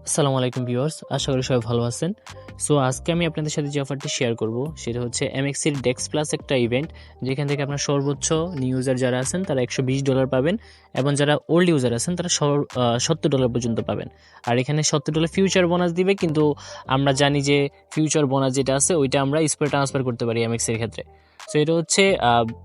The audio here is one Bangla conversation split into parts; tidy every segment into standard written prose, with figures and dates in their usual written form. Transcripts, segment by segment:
আসসালামু আলাইকুম ভিউয়ার্স, আশা করি সবাই ভালো আছেন। সো আজকে আমি আপনাদের সাথে যে অফারটি শেয়ার করব সেটা হচ্ছে এমএক্সির ডেক্স প্লাস একটা ইভেন্ট, যেখান থেকে আপনার সর্বোচ্চ নিউ ইউজার যারা আছেন তারা $120 পাবেন, এবং যারা ওল্ড ইউজার আছেন তারা $70 পর্যন্ত পাবেন। আর এখানে $70 ফিউচার বোনাস দিবে, কিন্তু আমরা জানি যে ফিউচার বোনাস যেটা আছে ওইটা আমরা স্প্রে ট্রান্সফার করতে পারি এমএক্সের ক্ষেত্রে। সো এটা হচ্ছে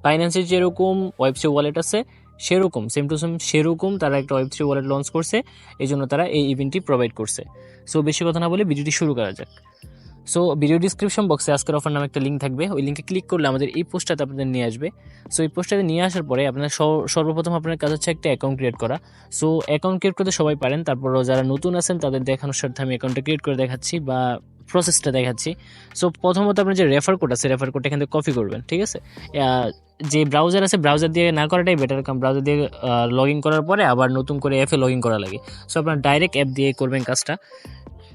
বাইন্যান্সের যেরকম ওয়েব3 ওয়ালেট আছে সেরকম সেম টু সেম সেরকম তারা একটা ওয়েব3 ওয়ালেট লঞ্চ করছে, এই জন্য তারা এই ইভেন্টটি প্রোভাইড করছে। সো বেশি কথা না বলে ভিডিওটি শুরু করা যাক। সো ভিডিও ডিসক্রিপশন বক্সে আজকের অফার নামে একটা লিঙ্ক থাকবে, ওই লিঙ্কে ক্লিক করলে আমাদের এই পোস্টটাতে আপনাদের নিয়ে আসবে। সো এই পোস্টটাতে নিয়ে আসার পরে আপনার সর্বপ্রথম আপনার কাজ হচ্ছে একটা অ্যাকাউন্ট ক্রিয়েট করা। সো অ্যাকাউন্ট ক্রিয়েট করতে সবাই পারেন, তারপরও যারা নতুন আছেন তাদের দেখানোর স্বার্থে আমি অ্যাকাউন্টটা ক্রিয়েট করে দেখাচ্ছি বা প্রসেসটা দেখাচ্ছি। সো প্রথমত আপনার যে রেফার কোড আছে, রেফার কোডটা এখান থেকে কপি করবেন, ঠিক আছে। যে ব্রাউজার আছে ব্রাউজার দিয়ে না করাটাই বেটার, কারণ ব্রাউজার দিয়ে লগ ইন করার পরে আবার নতুন করে অ্যাপে লগ ইন করা লাগে। সো আপনার ডাইরেক্ট অ্যাপ দিয়ে করবেন কাজটা।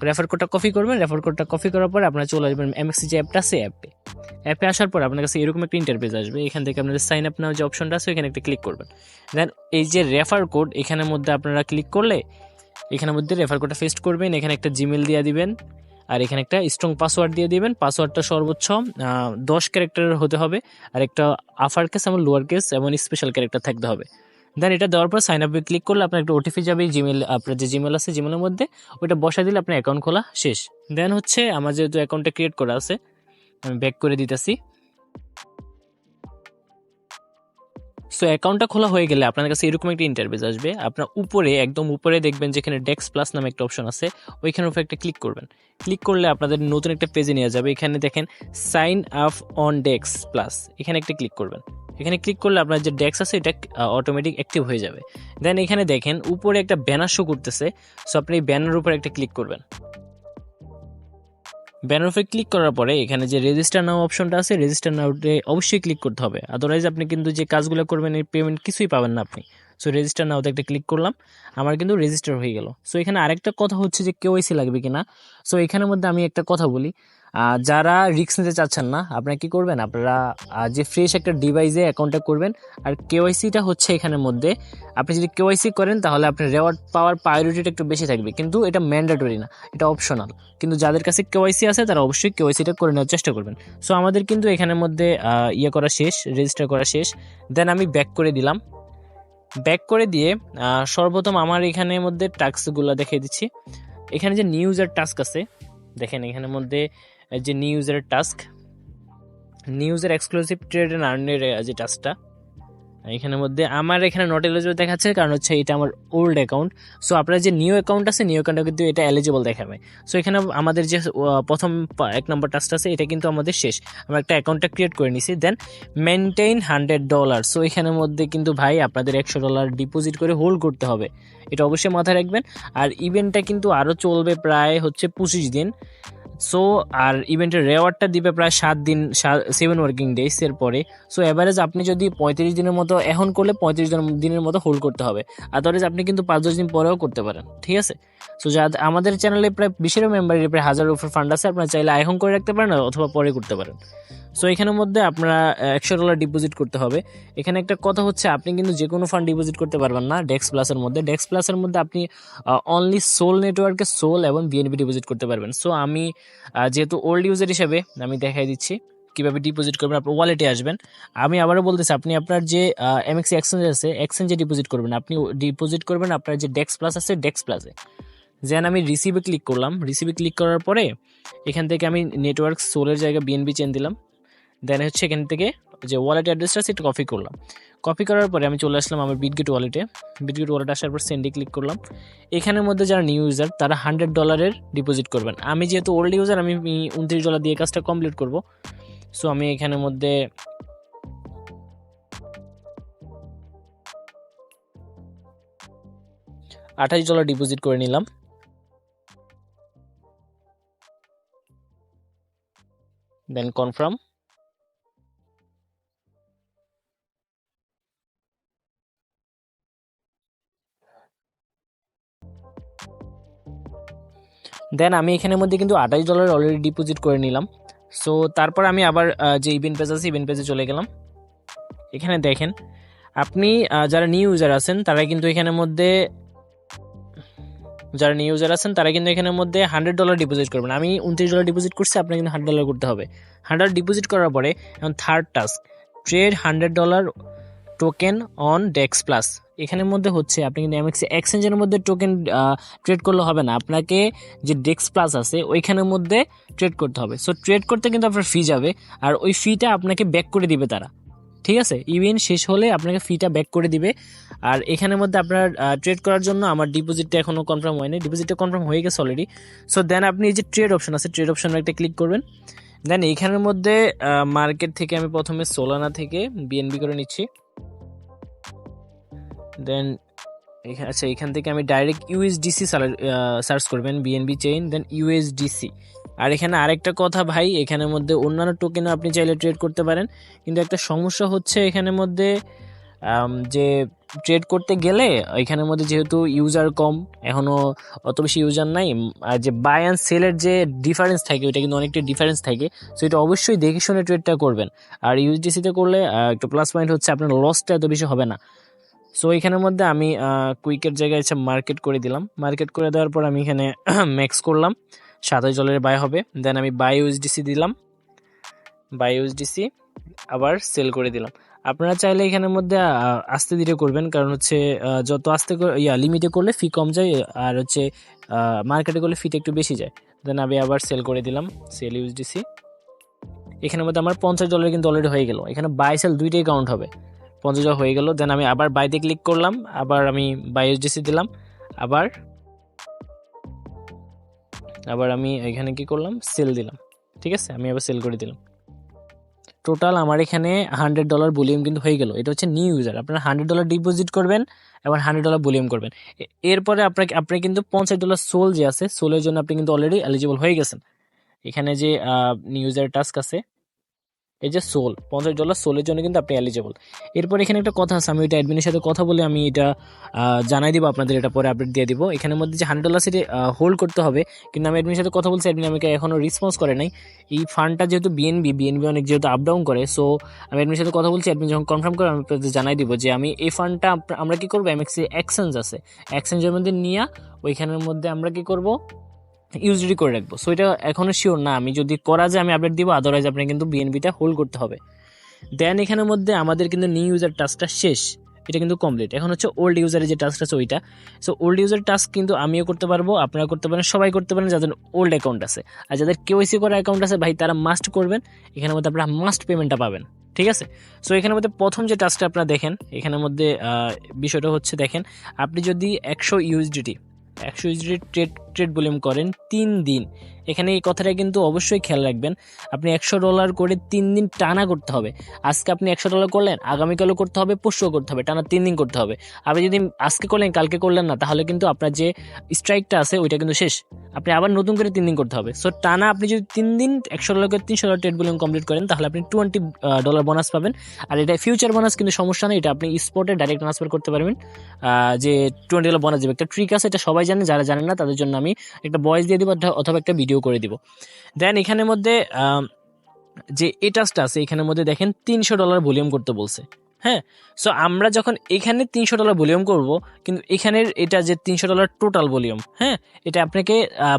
রেফার কোডটা কপি করবেন, রেফার কোডটা কপি করার পরে আপনারা চলে আসবেন এমএক্সি যে অ্যাপটা আছে অ্যাপে আসার পর আপনার কাছে এরকম একটা ইন্টারফেস আসবে। এখান থেকে আপনাদের সাইন আপ নাও যে অপশনটা আছে এখানে একটা ক্লিক করবেন। দেন এই যে রেফার কোড এখানের মধ্যে আপনারা ক্লিক করলে এখানের মধ্যে রেফার কোডটা পেস্ট করবেন, এখানে একটা জিমেল দিয়ে দিবেন, আর এখানে একটা স্ট্রং পাসওয়ার্ড দিয়ে দিবেন। পাসওয়ার্ডটা সর্বোচ্চ 10 ক্যারেক্টারের হতে হবে, আর একটা আপার কেস এবং লোয়ার কেস এবং স্পেশাল ক্যারেক্টার থাকতে হবে। দেন এটা দেওয়ার পর সাইন আপে ক্লিক করলে আপনার একটা ওটিপি যাবে জিমেল, আপনার যে জিমেল আছে জিমেলের মধ্যে ওইটা বসা দিলে আপনার অ্যাকাউন্ট খোলা শেষ। দেন হচ্ছে আমার যেহেতু অ্যাকাউন্টটা ক্রিয়েট করা আছে আমি ব্যাক করে দিতেছি। সো অ্যাকাউন্টটা খোলা হয়ে গেলে আপনার কাছে এরকম একটা ইন্টারফেস আসবে। আপনার উপরে একদম উপরে দেখবেন যেখানে ডেক্স প্লাস নামে একটা অপশন আছে, ওইখানের উপরে একটা ক্লিক করবেন। ক্লিক করলে আপনাদের নতুন একটা পেজে নিয়ে যাবে। এখানে দেখেন sign up on Dex plus, এখানে একটা ক্লিক করবেন। এখানে ক্লিক করলে আপনার যে ডেক্স আছে এটা অটোমেটিক অ্যাক্টিভ হয়ে যাবে। দেন এখানে দেখেন উপরে একটা ব্যানার শো করতেছে, সো আপনি এই ব্যানার উপরে একটা ক্লিক করবেন। ব্যানার উপরে ক্লিক করার পরে এখানে যে রেজিস্টার নাও অপশনটা আছে রেজিস্টার নাওতে অবশ্যই ক্লিক করতে হবে, আদারওয়াইজ আপনি কিন্তু যে কাজগুলো করবেন এই পেমেন্ট কিছুই পাবেন না আপনি। সো রেজিস্টার নাওতে একটা ক্লিক করলাম, আমার কিন্তু রেজিস্টার হয়ে গেল। সো এখানে আরেকটা কথা হচ্ছে যে কেওয়াইসি লাগবে কিনা। সো এখানের মধ্যে আমি একটা কথা বলি, যারা রিস্ক নিতে চাচ্ছেন না আপনারা কি করবেন, আপনারা যে ফ্রেশ একটা ডিভাইসে অ্যাকাউন্টটা করবেন। আর কেওয়াইসিটা হচ্ছে এখানের মধ্যে আপনি যদি কেওয়াইসি করেন তাহলে আপনার রেওয়ার্ড পাওয়ার প্রায়োরিটিটা একটু বেশি থাকবে, কিন্তু এটা ম্যান্ডেটরি না, এটা অপশনাল। কিন্তু যাদের কাছে কেওয়াইসি আছে তারা অবশ্যই কেওয়াইসিটা করে নেওয়ার চেষ্টা করবেন। সো আমাদের কিন্তু এখানের মধ্যে ইয়ে করা শেষ, রেজিস্টার করা শেষ। দেন আমি ব্যাক করে দিলাম। ব্যাক করে দিয়ে সর্বপ্রথম আমার এখানের মধ্যে টাস্কগুলো দেখিয়ে দিচ্ছি। এখানে যে নিউ ইউজার টাস্ক আছে দেখেন, এখানের মধ্যে যে নিউ ইউজারের task, new user exclusive trade and আর্নের যে টাস্কটা, এখানের মধ্যে আমার এখানে নট এলিজিবল দেখাচ্ছে, কারণ হচ্ছে এটা আমার ওল্ড অ্যাকাউন্ট। সো আপনার যে নিউ অ্যাকাউন্ট আছে নিউ অ্যাকাউন্টটা কিন্তু এটা এলিজিবল দেখাবে। সো এখানে আমাদের যে প্রথম 1 নম্বর টাস্কটা আছে এটা কিন্তু আমাদের শেষ, আমরা একটা অ্যাকাউন্টটা ক্রিয়েট করে নিছি। দেন মেনটেইন $100। সো এখানের মধ্যে কিন্তু ভাই আপনাদের $100 ডিপোজিট করে হোল্ড করতে হবে, এটা অবশ্যই মাথায় রাখবেন। আর ইভেন্টটা কিন্তু আরও চলবে প্রায় হচ্ছে 25 দিন। সো আর ইভেন্টের রেওয়ার্ডটা দিবে প্রায় 7 দিন, 7 ওয়ার্কিং ডেজ এর পরে। সো এভারেজ আপনি যদি 35 দিনের মতো এখন করলে 35 দিনের মতো হোল্ড করতে হবে, আদারওয়াইজ আপনি কিন্তু 5-10 দিন পরেও করতে পারেন, ঠিক আছে। সো আমাদের চ্যানেলে প্রায় 20 মেম্বারের প্রায় 1000 উপর ফান্ড আছে, আপনারা চাইলে এখন করে রাখতে পারেন অথবা পরে করতে পারেন। সো এখানের মধ্যে আপনারা $100 ডিপোজিট করতে হবে। এখানে একটা কথা হচ্ছে আপনি কিন্তু যে কোনো ফান্ড ডিপোজিট করতে পারবেন না ডেক্স প্লাসের মধ্যে। ডেক্স প্লাসের মধ্যে আপনি অনলি সোল নেটওয়ার্কে সোল এবং বিএনবি ডিপোজিট করতে পারবেন। সো আমি যেহেতু ওল্ড ইউজার হিসেবে আমি দেখাই দিচ্ছি কীভাবে ডিপোজিট করবেন। আপনার ওয়ালেটে আসবেন, আমি আবারও বলতেছি আপনি আপনার যে এমএক্সি এক্সচেঞ্জ আছে এক্সচেঞ্জে ডিপোজিট করবেন। আপনি ডিপোজিট করবেন আপনার যে ডেক্স প্লাস আছে ডেক্স প্লাসে। যেন আমি রিসিভে ক্লিক করলাম, রিসিভে ক্লিক করার পরে এখান থেকে আমি নেটওয়ার্ক সোলের জায়গায় বিএনবি চেন দিলাম। দেন হচ্ছে এখান থেকে যে ওয়ালেট অ্যাড্রেসটা সেটা কপি করলাম। কপি করার পরে আমি চলে আসলাম আমার বিটগেট ওয়ালেটে। বিটগেট ওয়ালেট আসার পর সেন্ডে ক্লিক করলাম। এখানের মধ্যে যারা নিউ ইউজার তারা $100 ডিপোজিট করবেন। আমি যেহেতু ওল্ড ইউজার আমি $29 দিয়ে কাজটা কমপ্লিট করব। সো আমি এখানের মধ্যে $28 ডিপোজিট করে নিলাম। দেন কনফার্ম। দেন আমি এখানের মধ্যে কিন্তু $28 অলরেডি ডিপোজিট করে নিলাম। সো তারপর আমি আবার যে ইভেন্ট পেজ আছে ইভেন্ট পেজে চলে গেলাম। এখানে দেখেন আপনি যারা নিউ ইউজার আছেন তারা কিন্তু এখানের মধ্যে যারা নিউ ইউজার আছেন তারা কিন্তু এখানের মধ্যে $100 ডিপোজিট করবেন। আমি $29 ডিপোজিট করছি, আপনার কিন্তু $100 করতে হবে। $100 ডিপোজিট করার পরে এখন third task, trade $100 token on Dex plus. এখানের মধ্যে হচ্ছে আপনি কিন্তু এমএক্সি এক্সচেঞ্জের মধ্যে টোকেন ট্রেড করলে হবে না, আপনাকে যে ডেক্স প্লাস আছে ওইখানের মধ্যে ট্রেড করতে হবে। সো ট্রেড করতে কিন্তু আপনার ফি যাবে, আর ওই ফিটা আপনাকে ব্যাক করে দিবে তারা, ঠিক আছে? ইভেন্ট শেষ হলে আপনাকে ফিটা ব্যাক করে দিবে। আর এখানের মধ্যে আপনার ট্রেড করার জন্য আমার ডিপোজিটটা এখনও কনফার্ম হয়নি, ডিপোজিটটা কনফার্ম হয়ে গেছে অলরেডি। সো দেন আপনি এই যে ট্রেড অপশন আছে, ট্রেড অপশনে একটা ক্লিক করবেন। দেন এইখানের মধ্যে মার্কেট থেকে আমি প্রথমে সোলানা থেকে বিএনবি করে নিচ্ছি। দেন আচ্ছা, এখান থেকে আমি ডাইরেক্ট ইউএসডিসি সার্চ করবেন, বিএনবি চেইন, দেন ইউএসডিসি। আর এখানে আরেকটা কথা ভাই, এখানের মধ্যে অন্যান্য টোকেনও আপনি চাইলে ট্রেড করতে পারেন, কিন্তু একটা সমস্যা হচ্ছে এখানের মধ্যে যে ট্রেড করতে গেলে এখানের মধ্যে যেহেতু ইউজার কম, এখনও অত বেশি ইউজার নাই, আর যে বাই অ্যান্ড সেলের যে ডিফারেন্স থাকে ওইটা কিন্তু অনেকটা ডিফারেন্স থাকে। সো এটা অবশ্যই দেখে শুনে ট্রেডটা করবেন। আর ইউএসডিসিতে করলে একটা প্লাস পয়েন্ট হচ্ছে আপনার লসটা এত বেশি হবে না। সো এখানের মধ্যে আমি কুইকের জায়গায় হচ্ছে মার্কেট করে দিলাম। মার্কেট করে দেওয়ার পর আমি এখানে ম্যাক্স করলাম, $27 বাই হবে। দেন আমি বাই ইউএসডিসি দিলাম, বাই ইউএসডিসি, আবার সেল করে দিলাম। আপনারা চাইলে এখানের মধ্যে আস্তে ধীরে করবেন, কারণ হচ্ছে যত আস্তে লিমিটে করলে ফি কম যায়, আর হচ্ছে মার্কেটে করলে ফিটা একটু বেশি যায়। দেন আমি আবার সেল করে দিলাম, সেল ইউএসডিসি। এখানের মধ্যে আমার $50 কিন্তু অলরেডি হয়ে গেল। এখানে বাই সেল দুইটাই কাউন্ট হবে, $50 হয়ে গেল। দেন আমি আবার বাইতে ক্লিক করলাম, আবার আমি বাই ইউএসডিসি দিলাম, আবার আমি এখানে কি করলাম, সেল দিলাম, ঠিক আছে? আমি আবার সেল করে দিলাম। টোটাল আমার এখানে $100 ভলিউম কিন্তু হয়ে গেল। এটা হচ্ছে নিউ ইউজার, আপনারা $100 ডিপোজিট করবেন, এবার $100 ভলিউম করবেন। এরপরে আপনি কিন্তু $50 সোল যে আছে, সোলের জন্য আপনি কিন্তু অলরেডি এলিজিবল হয়ে গেছেন। এখানে যে নিউ ইউজার টাস্ক আছে, এই যে সোল, $50 সোলের জন্য কিন্তু আপনি এলিজিবল। এরপর এখানে একটা কথা আছে, আমি ওইটা অ্যাডমিনের সাথে কথা বলে আমি এটা জানাই দিব আপনাদের, এটা পরে আপডেট দিয়ে দিব। এখানের মধ্যে যে $100 সেটি হোল্ড করতে হবে, কিন্তু আমি অ্যাডমিনের সাথে কথা বলছি, অ্যাডমিন আমাকে এখনও রেসপন্স করে নাই। এই ফান্ডটা যেহেতু বিএনবি অনেক যেহেতু আপ ডাউন করে, সো আমি অ্যাডমিনের সাথে কথা বলছি, অ্যাডমিন যখন কনফার্ম করে আমি আপনাদের জানাই দিব যে আমি এই ফান্ডটা আমরা কী করবো, এমএক্সি এক্সচেঞ্জ আছে, এক্সচেঞ্জের মধ্যে নিয়ে ওইখানের মধ্যে আমরা কী করব, ইউজডি করে রাখবো। সো এটা এখনও শিওর না, আমি যদি করা যায় আমি আপডেট দিব, আদারওয়াইজ আপনি কিন্তু বিএনবিটা হোল্ড করতে হবে। দেন এখানের মধ্যে আমাদের কিন্তু নিউ ইউজার টাস্কটা শেষ, এটা কিন্তু কমপ্লিট। এখন হচ্ছে ওল্ড ইউজারের যে টাস্কটা আছে ওইটা। সো ওল্ড ইউজার টাস্ক কিন্তু আমিও করতে পারবো, আপনারা করতে পারেন, সবাই করতে পারেন যাদের ওল্ড অ্যাকাউন্ট আছে। আর যাদের কেওয়াইসি করা অ্যাকাউন্ট আছে ভাই, তারা মাস্ট করবেন, এখানের মধ্যে আপনারা মাস্ট পেমেন্টটা পাবেন, ঠিক আছে? সো এখানের মধ্যে প্রথম যে টাস্কটা আপনারা দেখেন, এখানের মধ্যে বিষয়টা হচ্ছে, দেখেন আপনি যদি 100 ইউএসডিটি ট্রেড ভলিউম করেন 3 দিন, এখানে এই কথাটা কিন্তু অবশ্যই খেয়াল রাখবেন, আপনি $100 করে 3 দিন টানা করতে হবে। আজকে আপনি $100 করলেন, আগামীকালও করতে হবে, পরশুও করতে হবে, টানা 3 দিন করতে হবে। আপনি যদি আজকে করলেন কালকে করলেন না, তাহলে কিন্তু আপনার যে স্ট্রাইকটা আছে ওইটা কিন্তু শেষ, আপনি আবার নতুন করে 3 দিন করতে হবে। সো টানা আপনি যদি 3 দিন $100 করে $300 ট্রেড ভলিউম কমপ্লিট করেন, তাহলে আপনি $20 বোনাস পাবেন। আর এটা ফিউচার বোনাস কিন্তু সমস্যা নেই, এটা আপনি স্পটে ডাইরেক্ট ট্রান্সফার করতে পারবেন। যে $20 বোনাস দেবে, একটা ট্রিক আছে, এটা সবাই জানে, যারা জানেন না তাদের জন্য আমি একটা ভয়েস দিয়ে দিব অথবা একটা ভিডিও করে দিব। দেন এখানের মধ্যে যে এই টাস্কটা আছে, এখানের মধ্যে দেখেন $300 ভলিউম করতে বলছে, হ্যাঁ? সো আমরা যখন এখানে $300 ভলিউম করব, কিন্তু এখানের এটা যে $300 টোটাল ভলিউম, হ্যাঁ, এটা আপনাকে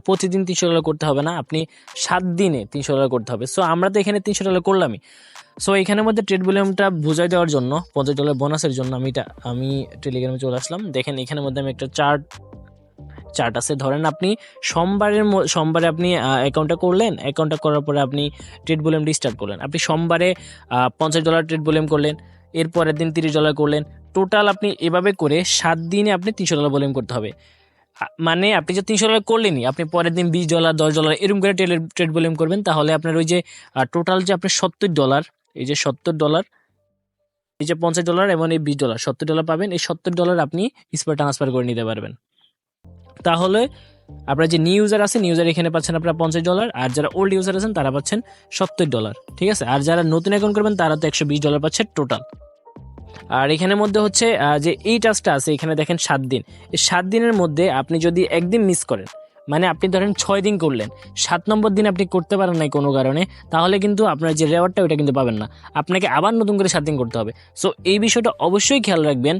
প্রতিদিন $300 করতে হবে না, আপনি 7 দিনে $300 করতে হবে। সো আমরা তো এখানে $300 করলামই। সো এখানের মধ্যে ট্রেড ভলিউমটা বুঝাই দেওয়ার জন্য, $50 বোনাসের জন্য আমি টেলিগ্রামে চলে আসলাম। দেখেন এখানের মধ্যে আমি একটা চার্ট আছে। ধরেন আপনি সোমবারে আপনি অ্যাকাউন্টটা করলেন, অ্যাকাউন্টটা করার পরে আপনি ট্রেড ভলিউম রিস্টার্ট করলেন, আপনি সোমবারে $50 ট্রেড ভলিউম করলেন, এরপরের দিন $30 করলেন, টোটাল আপনি এভাবে করে 7 দিনে আপনি $300 ভলিউম করতে হবে। মানে আপনি যে $300 করলেনই, আপনি পরের দিন $20, $10 এরকম করে ট্রেড ভলিউম করবেন, তাহলে আপনার ওই যে টোটাল যে আপনার $70, এই যে $70, এই যে $50 এবং এই $20, $70 পাবেন। এই $70 আপনি স্পট ট্রান্সফার করে নিতে পারবেন। তাহলে আপনার যে নিউ ইউজার আছে, নিউ ইউজার এখানে পাচ্ছেন আপনারা $50, আর যারা ওল্ড ইউজার আছেন তারা পাচ্ছেন $70, ঠিক আছে? আর যারা নতুন অ্যাকাউন্ট করবেন তারা তো $120 পাচ্ছেন টোটাল। আর এখানের মধ্যে হচ্ছে যে এই টাস্কটা আছে, এখানে দেখেন 7 দিন, এই 7 দিনের মধ্যে আপনি যদি একদিন মিস করেন, মানে আপনি ধরেন 6 দিন করলেন, 7 নম্বর দিন আপনি করতে পারেন নাই কোনো কারণে, তাহলে কিন্তু আপনার যে রেওয়ার্ডটা ওইটা কিন্তু পাবেন না, আপনাকে আবার নতুন করে 7 দিন করতে হবে। সো এই বিষয়টা অবশ্যই খেয়াল রাখবেন।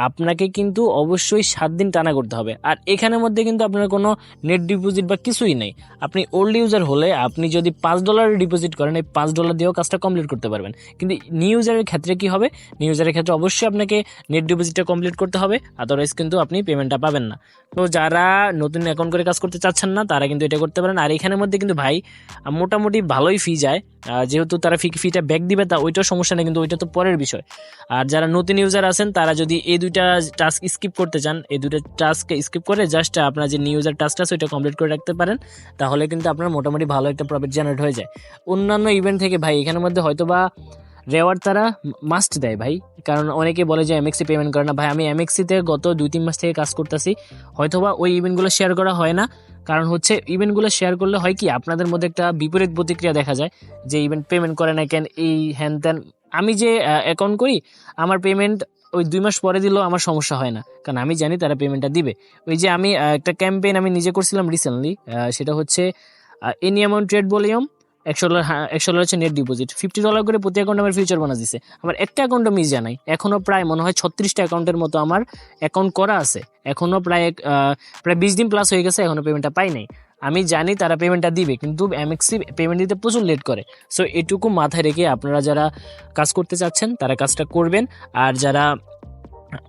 আপনাকে কিন্তু অবশ্যই 7 দিন টানা করতে হবে। আর এখানের মধ্যে কিন্তু আপনার কোনো নেট ডিপোজিট বা কিছুই নেই। আপনি ওল্ড ইউজার হলে আপনি যদি $5 ডিপোজিট করেন, এই $5 দিয়েও কাজটা কমপ্লিট করতে পারবেন। কিন্তু নিউ ইউজারের ক্ষেত্রে কি হবে, নিউ ইউজারের ক্ষেত্রে অবশ্যই আপনাকে নেট ডিপোজিটটা কমপ্লিট করতে হবে, আদারওয়াইজ কিন্তু আপনি পেমেন্টটা পাবেন না। তো যারা নতুন অ্যাকাউন্ট করে কাজ করতে চাচ্ছেন না তারা কিন্তু এটা করতে পারেন। আর এখানের মধ্যে কিন্তু ভাই মোটামুটি ভালোই ফি যায়, যেহেতু তারা ফিটা ব্যাক দিবে, তা ওইটাও সমস্যা নেই, কিন্তু ওইটা তো পরের বিষয়। আর যারা নতুন ইউজার আছেন তারা যদি এই দুইটা টাস্ক স্কিপ করতে চান, এই দুইটা টাস্ককে স্কিপ করে জাস্ট আপনার যে নিউ ইউজার টাস্কটা আছে ওইটা কমপ্লিট করে রাখতে পারেন, তাহলে কিন্তু আপনার মোটামুটি ভালো একটা প্রফিট জেনারেট হয়ে যায়। অন্যান্য ইভেন্ট থেকে ভাই এখানের মধ্যে হয়তোবা রেওয়ার্ড তারা মাস্ট দেয় ভাই, কারণ অনেকে বলে যে এমএক্সি পেমেন্ট করে না। ভাই আমি এমএক্সিতে গত 2-3 মাস থেকে কাজ করতেছি, হয়তোবা ওই ইভেন্টগুলো শেয়ার করা হয় না, কারণ হচ্ছে ইভেন্টগুলো শেয়ার করলে হয় কি আপনাদের মধ্যে একটা বিপরীত প্রতিক্রিয়া দেখা যায় যে ইভেন্ট পেমেন্ট করে না কেন, এই হ্যান ত্যান। আমি যে অ্যাকাউন্ট করি আমার পেমেন্ট ওই 2 মাস পরে দিলেও আমার সমস্যা হয় না, কারণ আমি জানি তারা পেমেন্টটা দিবে। ওই যে আমি একটা ক্যাম্পেইন আমি নিজে করছিলাম রিসেন্টলি, সেটা হচ্ছে এনি অ্যামাউন্ট ট্রেড ভলিউম $100, $100 হচ্ছে নেট ডিপোজিট, $50 করে প্রতি অ্যাকাউন্টে আমার ফিউচার বোনাস দিছে। আমার একটা অ্যাকাউন্টও মিস যায় নাই, এখনও প্রায় মনে হয় 36টা অ্যাকাউন্টের মতো আমার অ্যাকাউন্ট করা আছে, এখনও প্রায় 20 দিন প্লাস হয়ে গেছে, এখনও পেমেন্টটা পাই নাই। আমি জানি তারা পেমেন্টটা দিবে, কিন্তু এমএক্সি পেমেন্ট দিতে প্রচুর লেট করে। সো এটুকু মাথায় রেখে আপনারা যারা কাজ করতে চাচ্ছেন তারা কাজটা করবেন। আর যারা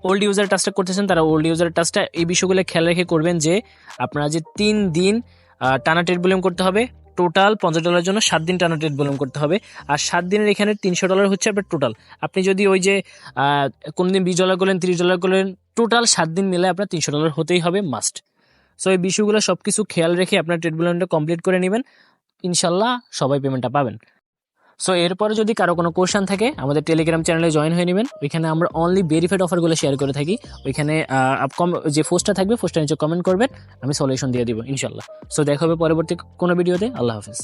ওল্ড ইউজার টাচটা করতেছেন তারা ওল্ড ইউজার টাচটা এই বিষয়গুলো খেয়াল রেখে করবেন, যে আপনারা যে 3 দিন টানা ট্রেড ভলিউম করতে হবে, টোটাল $50 জন্য 7 দিন টানা ট্রেড ভলিউম করতে হবে। আর 7 দিনের এখানে $300 হচ্ছে আপনার টোটাল। আপনি যদি ওই যে কোনোদিন $20 করলেন, $30 করলেন, টোটাল 7 দিন মিলে আপনার $300 হতেই হবে মাস্ট। সো এই বিষয়গুলো সব কিছু খেয়াল রেখে আপনার ট্রেড ভলিউমটা কমপ্লিট করে নেবেন, ইনশাল্লাহ সবাই পেমেন্টটা পাবেন। সো এরপরে যদি কারো কোনো কোয়েশ্চেন থাকে আমাদের টেলিগ্রাম চ্যানেলে জয়েন হয়ে নেবেন, ওইখানে আমরা অনলি ভেরিফাইড অফারগুলো শেয়ার করে থাকি। ওইখানে যে পোস্টটা থাকবে পোস্টটা নিচে কমেন্ট করবেন, আমি সলিউশন দিয়ে দিব ইনশাল্লাহ। সো দেখা হবে পরবর্তী কোনো ভিডিওতে। আল্লাহ হাফিজ।